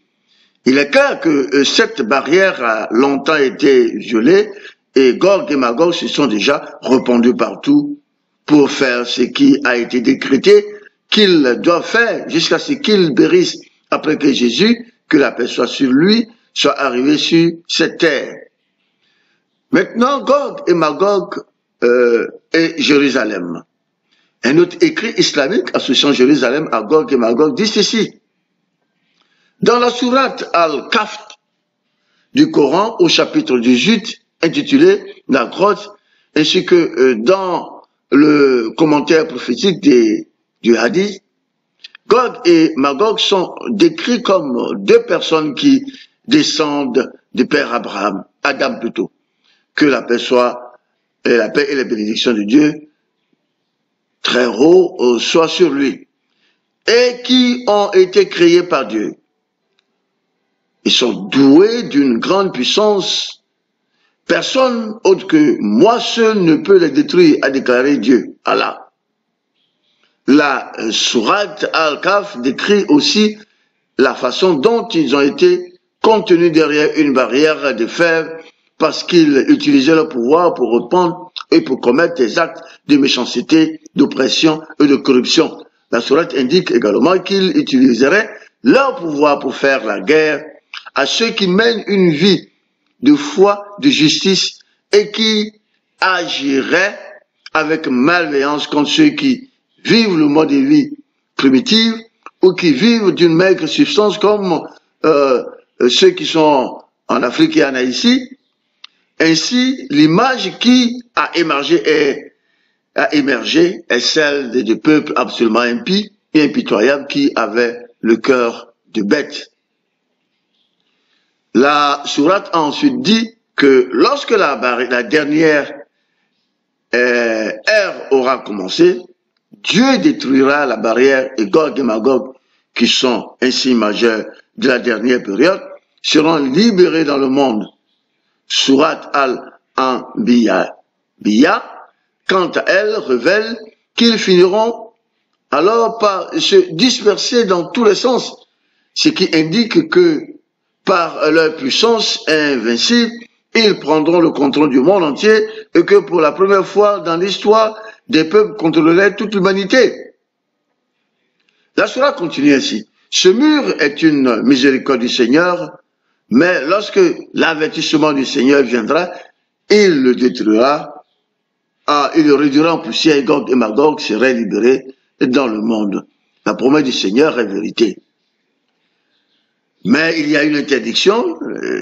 Il est clair que cette barrière a longtemps été violée et Gog et Magog se sont déjà répandus partout pour faire ce qui a été décrété qu'ils doivent faire jusqu'à ce qu'ils périssent après que Jésus, que la paix soit sur lui, soit arrivé sur cette terre. Maintenant, Gog et Magog et Jérusalem. Un autre écrit islamique associant Jérusalem à Gog et Magog dit ceci. Dans la sourate Al-Kahf du Coran, au chapitre 18, intitulé La grotte, ainsi que dans le commentaire prophétique du hadith, Gog et Magog sont décrits comme deux personnes qui descendent du père Abraham. Adam plutôt. Que la paix soit, et la paix et les bénédictions de Dieu très haut soient sur lui. Et qui ont été créés par Dieu. Ils sont doués d'une grande puissance. Personne autre que moi seul ne peut les détruire, a déclaré Dieu, Allah. La sourate Al-Kaf décrit aussi la façon dont ils ont été contenus derrière une barrière de fer parce qu'ils utilisaient leur pouvoir pour répandre et pour commettre des actes de méchanceté, d'oppression et de corruption. La sourate indique également qu'ils utiliseraient leur pouvoir pour faire la guerre à ceux qui mènent une vie de foi, de justice et qui agiraient avec malveillance contre ceux qui vivent le mode de vie primitif ou qui vivent d'une maigre substance comme ceux qui sont en Afrique et en Haïti. Ainsi, l'image qui a émergé est celle de peuples absolument impies et impitoyables qui avaient le cœur de bête. La sourate a ensuite dit que lorsque la dernière ère aura commencé, Dieu détruira la barrière et Gog et Magog, qui sont un signe majeur de la dernière période, seront libérés dans le monde. Sourate Al-Anbiya, quant à elle, révèle qu'ils finiront alors par se disperser dans tous les sens, ce qui indique que par leur puissance invincible, ils prendront le contrôle du monde entier et que pour la première fois dans l'histoire, des peuples contrôleraient toute l'humanité. La sourate continue ainsi. Ce mur est une miséricorde du Seigneur, mais lorsque l'avertissement du Seigneur viendra, il le détruira, il le réduira en poussière et Gog et Magog seraient libérés dans le monde. La promesse du Seigneur est vérité. Mais il y a une interdiction,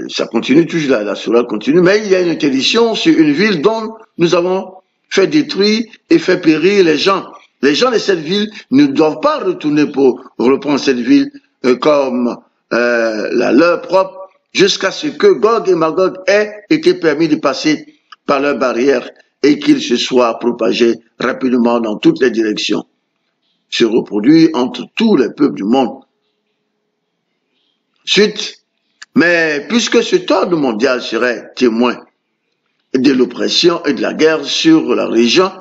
ça continue toujours, la sourate continue, mais il y a une interdiction sur une ville dont nous avons fait détruire et fait périr les gens. Les gens de cette ville ne doivent pas retourner pour reprendre cette ville comme la leur propre, jusqu'à ce que Gog et Magog aient été permis de passer par leur barrière et qu'ils se soient propagés rapidement dans toutes les directions, se reproduire entre tous les peuples du monde. Ensuite, mais puisque cet ordre mondial serait témoin de l'oppression et de la guerre sur la région,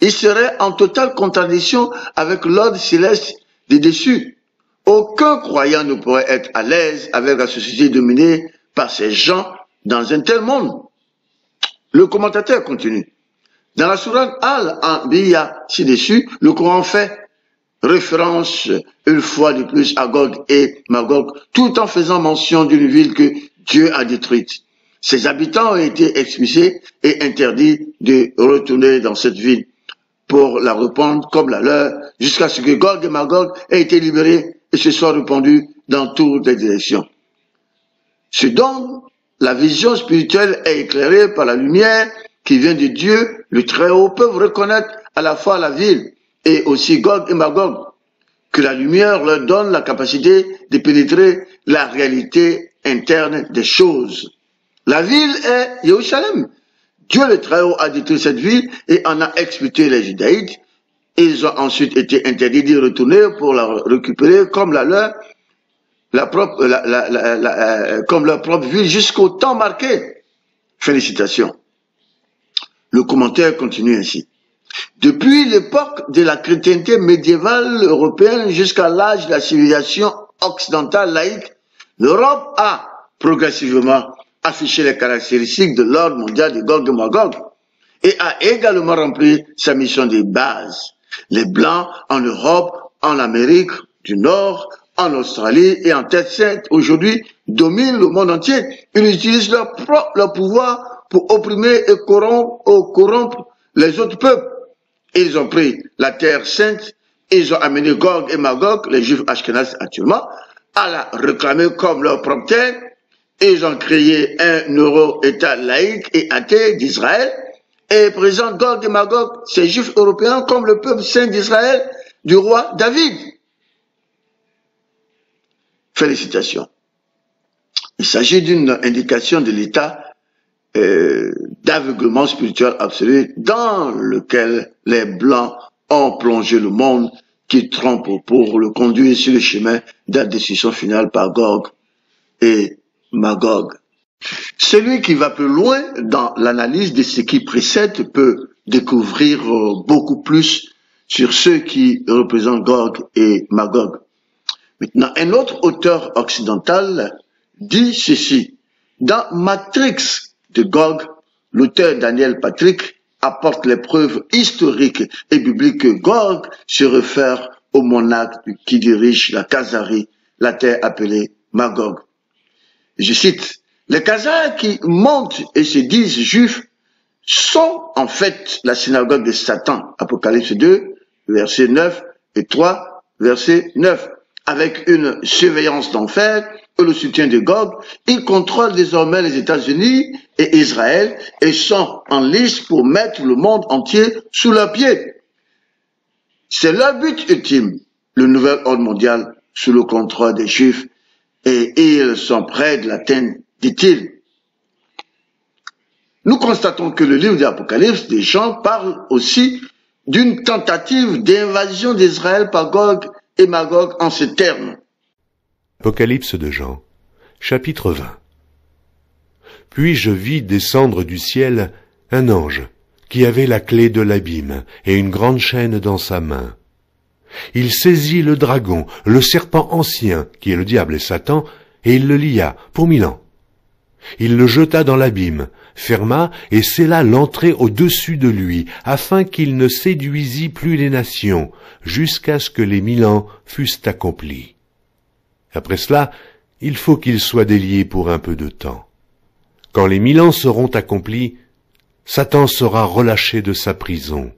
il serait en totale contradiction avec l'ordre céleste des dessus. Aucun croyant ne pourrait être à l'aise avec la société dominée par ces gens dans un tel monde. Le commentateur continue. Dans la sourate Al-Anbiya ci-dessus, le Coran fait référence une fois de plus à Gog et Magog, tout en faisant mention d'une ville que Dieu a détruite. Ses habitants ont été expulsés et interdits de retourner dans cette ville pour la reprendre comme la leur, jusqu'à ce que Gog et Magog aient été libérés et se soient répandus dans toutes les directions. Ce dont la vision spirituelle est éclairée par la lumière qui vient de Dieu, le Très-Haut, peuvent reconnaître à la fois la ville et aussi Gog et Magog, que la lumière leur donne la capacité de pénétrer la réalité interne des choses. La ville est Jérusalem. Dieu le Très-Haut a détruit cette ville et en a expulsé les Judaïtes. Ils ont ensuite été interdits d'y retourner pour la récupérer comme leur propre ville jusqu'au temps marqué. Félicitations. Le commentaire continue ainsi. Depuis l'époque de la chrétienté médiévale européenne jusqu'à l'âge de la civilisation occidentale laïque, l'Europe a progressivement affiché les caractéristiques de l'ordre mondial de Gog et Magog et a également rempli sa mission de base. Les Blancs en Europe, en Amérique du Nord, en Australie et en Terre Sainte aujourd'hui dominent le monde entier. Ils utilisent leur pouvoir pour opprimer et corrompre les autres peuples. Ils ont pris la Terre Sainte, ils ont amené Gog et Magog, les Juifs ashkénazes actuellement, à la réclamer comme leur propre terre. Ils ont créé un euro-État laïque et athée d'Israël et présentent Gog et Magog, ces Juifs européens, comme le peuple saint d'Israël du roi David. Félicitations. Il s'agit d'une indication de l'état d'aveuglement spirituel absolu dans lequel les Blancs ont plongé le monde, qui trompe pour le conduire sur le chemin de la décision finale par Gog et Magog. Celui qui va plus loin dans l'analyse de ce qui précède peut découvrir beaucoup plus sur ceux qui représentent Gog et Magog. Maintenant, un autre auteur occidental dit ceci. Dans Matrix de Gog, l'auteur Daniel Patrick apporte les preuves historiques et bibliques que Gog se réfère au monarque qui dirige la Khazarie, la terre appelée Magog. Je cite, « Les Khazars qui montent et se disent juifs sont en fait la synagogue de Satan. » Apocalypse 2, verset 9 et 3, verset 9. Avec une surveillance d'enfer et le soutien de Gog, ils contrôlent désormais les États-Unis et Israël et sont en lice pour mettre le monde entier sous leurs pieds. C'est leur but ultime, le nouvel ordre mondial sous le contrôle des Juifs, et ils sont près de l'atteindre, dit-il. Nous constatons que le livre de l'Apocalypse des Jean parle aussi d'une tentative d'invasion d'Israël par Gog et Magog en ces termes. Apocalypse de Jean, chapitre 20. Puis je vis descendre du ciel un ange qui avait la clé de l'abîme et une grande chaîne dans sa main. Il saisit le dragon, le serpent ancien, qui est le diable et Satan, et il le lia pour 1000 ans. Il le jeta dans l'abîme, ferma et scella l'entrée au-dessus de lui, afin qu'il ne séduisît plus les nations, jusqu'à ce que les 1000 ans fussent accomplis. Après cela, il faut qu'il soit délié pour un peu de temps. Quand les 1000 ans seront accomplis, Satan sera relâché de sa prison,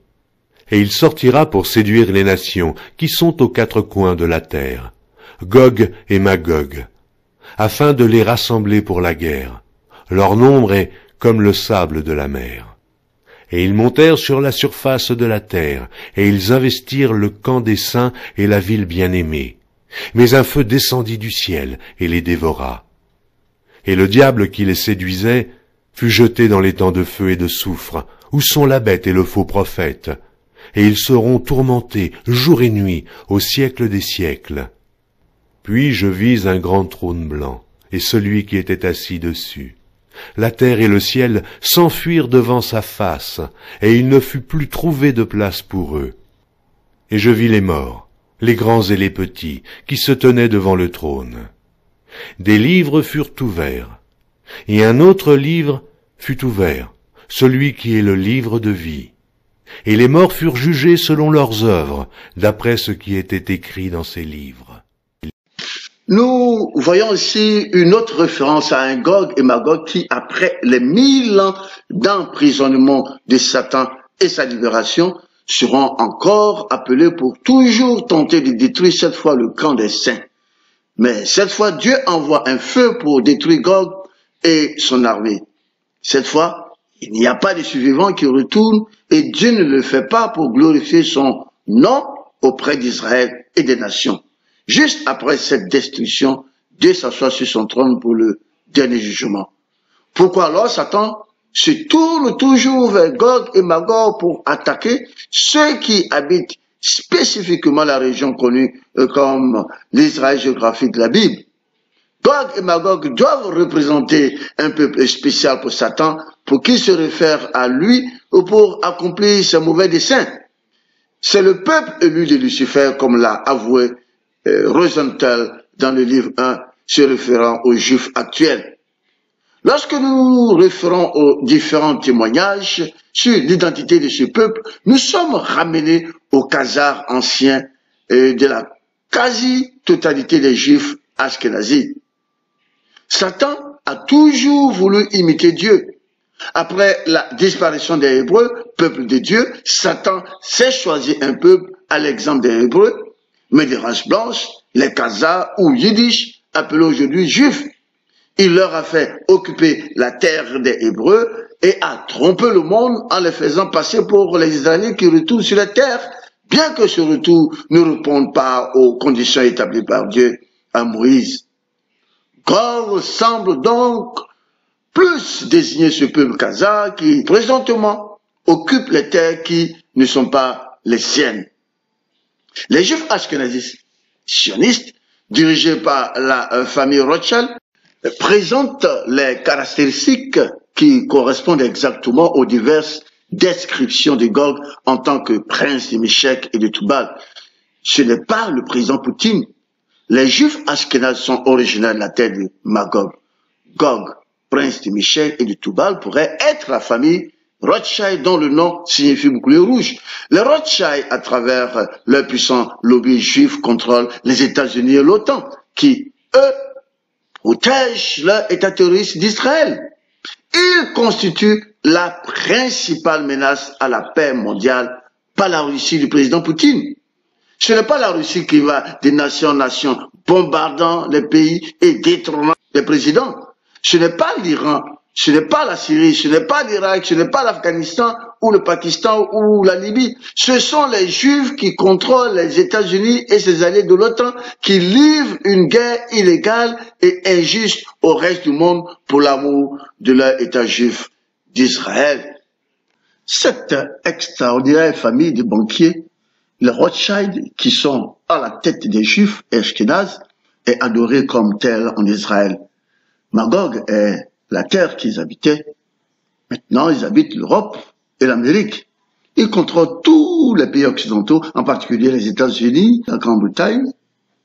et il sortira pour séduire les nations qui sont aux 4 coins de la terre, Gog et Magog, afin de les rassembler pour la guerre. Leur nombre est comme le sable de la mer. Et ils montèrent sur la surface de la terre, et ils investirent le camp des saints et la ville bien-aimée. Mais un feu descendit du ciel et les dévora. Et le diable qui les séduisait fut jeté dans les temps de feu et de soufre, où sont la bête et le faux prophète, et ils seront tourmentés jour et nuit au siècle des siècles. Puis je vis un grand trône blanc, et celui qui était assis dessus. La terre et le ciel s'enfuirent devant sa face, et il ne fut plus trouvé de place pour eux. Et je vis les morts, les grands et les petits, qui se tenaient devant le trône. Des livres furent ouverts, et un autre livre fut ouvert, celui qui est le livre de vie. Et les morts furent jugés selon leurs œuvres, d'après ce qui était écrit dans ces livres. Nous voyons ici une autre référence à un Gog et Magog qui, après les 1000 ans d'emprisonnement de Satan et sa libération, seront encore appelés pour toujours tenter de détruire cette fois le camp des saints. Mais cette fois, Dieu envoie un feu pour détruire Gog et son armée. Cette fois, il n'y a pas de survivants qui retournent et Dieu ne le fait pas pour glorifier son nom auprès d'Israël et des nations. Juste après cette destruction, Dieu s'assoit sur son trône pour le dernier jugement. Pourquoi alors Satan se tourne toujours vers Gog et Magog pour attaquer ceux qui habitent spécifiquement la région connue comme l'Israël géographique de la Bible? Gog et Magog doivent représenter un peuple spécial pour Satan, pour qu'il se réfère à lui ou pour accomplir ses mauvais desseins. C'est le peuple élu de Lucifer, comme l'a avoué Rosenthal dans le livre 1, se référant aux Juifs actuels. Lorsque nous référons aux différents témoignages sur l'identité de ce peuple, nous sommes ramenés aux Khazars anciens de la quasi-totalité des Juifs ashkénazis. Satan a toujours voulu imiter Dieu. Après la disparition des Hébreux, peuple de Dieu, Satan s'est choisi un peuple à l'exemple des Hébreux, mais des races blanches, les Khazars ou Yiddish, appelés aujourd'hui Juifs. Il leur a fait occuper la terre des Hébreux et a trompé le monde en les faisant passer pour les Israélites qui retournent sur la terre, bien que ce retour ne réponde pas aux conditions établies par Dieu à Moïse. Gog semble donc plus désigner ce peuple kazakh qui, présentement, occupe les terres qui ne sont pas les siennes. Les Juifs ashkénazis sionistes, dirigés par la famille Rothschild, présentent les caractéristiques qui correspondent exactement aux diverses descriptions de Gog en tant que prince de Méchec et de Toubal. Ce n'est pas le président Poutine. Les Juifs ashkénazes sont originaires de la terre de Magog. Gog, prince de Méchec et de Toubal, pourrait être la famille Rothschild, dont le nom signifie bouclier rouge. Les Rothschild, à travers leur puissant lobby juif, contrôlent les États-Unis et l'OTAN, qui, eux, protègent leur État terroriste d'Israël. Ils constituent la principale menace à la paix mondiale, pas la Russie du président Poutine. Ce n'est pas la Russie qui va de nation en nation, bombardant les pays et détrônant les présidents. Ce n'est pas l'Iran, ce n'est pas la Syrie, ce n'est pas l'Irak, ce n'est pas l'Afghanistan ou le Pakistan ou la Libye. Ce sont les Juifs qui contrôlent les États-Unis et ses alliés de l'OTAN qui livrent une guerre illégale et injuste au reste du monde pour l'amour de leur État juif d'Israël. Cette extraordinaire famille de banquiers, les Rothschild, qui sont à la tête des Juifs ashkénazes, est adorée comme telle en Israël. Magog est la terre qu'ils habitaient. Maintenant, ils habitent l'Europe et l'Amérique. Ils contrôlent tous les pays occidentaux, en particulier les États-Unis, la Grande-Bretagne,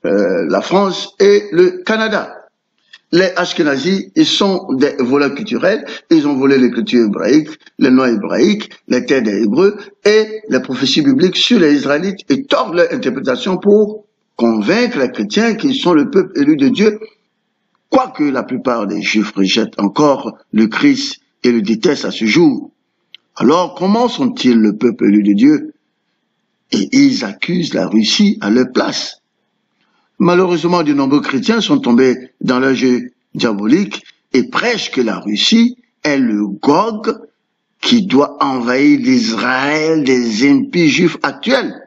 la France et le Canada. Les Ashkénazis, ils sont des voleurs culturels. Ils ont volé l'écriture hébraïque, les noms hébraïques, les terres des Hébreux et les prophéties bibliques sur les Israélites et tordent leur interprétation pour convaincre les chrétiens qu'ils sont le peuple élu de Dieu. Quoique la plupart des Juifs rejettent encore le Christ et le détestent à ce jour. Alors comment sont-ils le peuple élu de Dieu? Et ils accusent la Russie à leur place. Malheureusement, de nombreux chrétiens sont tombés dans leur jeu diabolique et prêchent que la Russie est le Gog qui doit envahir l'Israël des impies juifs actuels.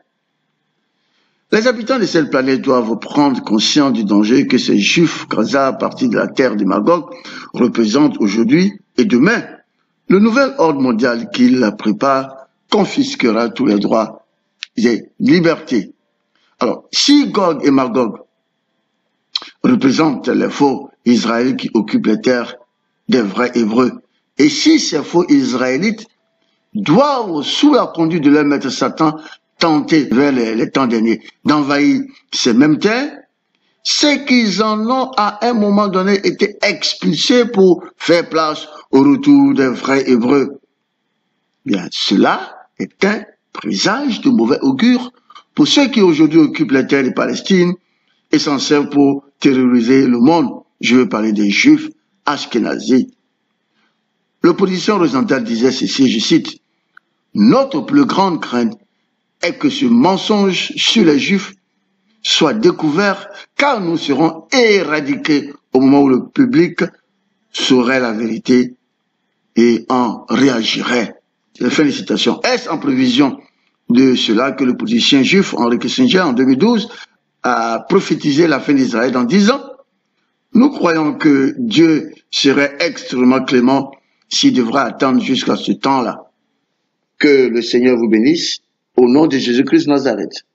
Les habitants de cette planète doivent prendre conscience du danger que ces juifs kazakhs partis de la terre de Magog représentent aujourd'hui et demain. Le nouvel ordre mondial qu'ils préparent confisquera tous les droits et libertés. Alors, si Gog et Magog représentent les faux Israélites qui occupent les terres des vrais Hébreux, et si ces faux Israélites doivent, sous la conduite de leur maître Satan, tenter vers les temps derniers d'envahir ces mêmes terres, c'est qu'ils en ont à un moment donné été expulsés pour faire place au retour des vrais Hébreux. Bien, cela est un présage de mauvais augure pour ceux qui aujourd'hui occupent les terres de Palestine et s'en servent pour terroriser le monde. Je veux parler des Juifs ashkénazis. L'opposition horizontale disait ceci, je cite, « Notre plus grande crainte est que ce mensonge sur les Juifs soit découvert, car nous serons éradiqués au moment où le public saurait la vérité et en réagirait. » Fin de citation. Est-ce en prévision de cela que le politicien juif Henry Kissinger, en 2012, a prophétisé la fin d'Israël en disant « Nous croyons que Dieu serait extrêmement clément s'il devra attendre jusqu'à ce temps-là. » Que le Seigneur vous bénisse, au nom de Jésus-Christ Nazareth.